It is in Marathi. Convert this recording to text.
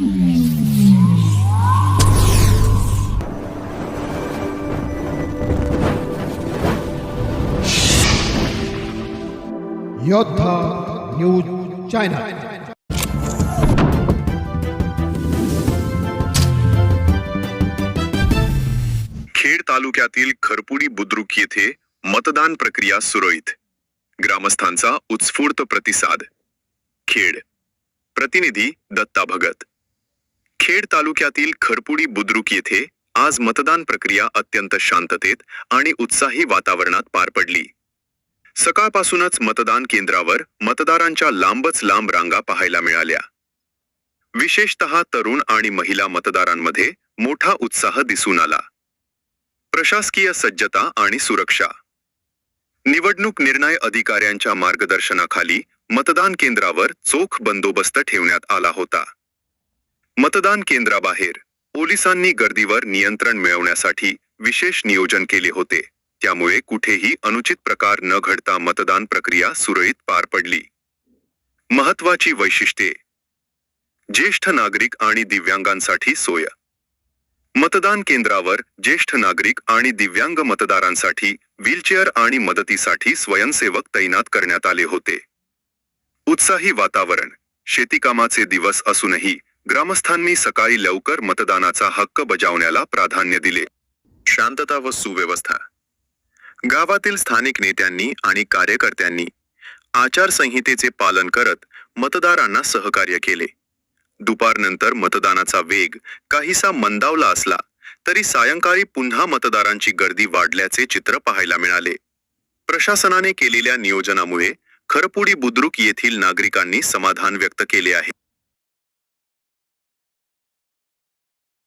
योद्धा न्यूज चॅनल। खेड तालुक्यातील खरपुडी बुद्रुक येथे मतदान प्रक्रिया सुरळीत, ग्रामस्थांचा उत्स्फूर्त प्रतिसाद। खेड प्रतिनिधी दत्ता भगत। खेड तालुक्यातील खरपुडी बुद्रुक येथे आज मतदान प्रक्रिया अत्यंत शांततेत आणि उत्साही वातावरणात पार पडली। सकाळपासूनच मतदान केंद्रावर मतदारांच्या लांबच लांब रांगा पाहायला मिळाल्या। विशेषतः तरुण आणि महिला मतदारांमध्ये मोठा उत्साह दिसून आला। प्रशासकीय सज्जता आणि सुरक्षा। निवडणूक निर्णय अधिकाऱ्यांच्या मार्गदर्शनाखाली मतदान केंद्रावर चोख बंदोबस्त ठेवण्यात आला होता। मतदान केंद्राबाहेर पोलिसांनी गर्दीवर नियंत्रण मिळवण्यासाठी विशेष नियोजन केले होते, त्यामुळे कुठेही अनुचित प्रकार न घडता मतदान प्रक्रिया सुरळीत पार पडली। महत्त्वाची वैशिष्ट्ये: ज्येष्ठ नागरिक आणि दिव्यांगांसाठी सोय। मतदान केंद्रावर ज्येष्ठ नागरिक आणि दिव्यांग मतदारांसाठी व्हीलचेअर आणि मदतीसाठी स्वयंसेवक तैनात करण्यात आले होते। उत्साही वातावरण। शेतीकामाचे दिवस असूनही ग्रामस्थांनी सकाळी लवकर मतदानाचा हक्क बजावण्याला प्राधान्य दिले। शांतता व सुव्यवस्था। गावातील स्थानिक नेत्यांनी आणि कार्यकर्त्यांनी आचारसंहितेचे पालन करत मतदारांना सहकार्य केले। दुपारनंतर मतदानाचा वेग काहीसा मंदावला असला तरी सायंकाळी पुन्हा मतदारांची गर्दी वाढल्याचे चित्र पाहायला मिळाले। प्रशासनाने केलेल्या नियोजनामुळे खरपुडी बुद्रुक येथील नागरिकांनी समाधान व्यक्त केले आहे।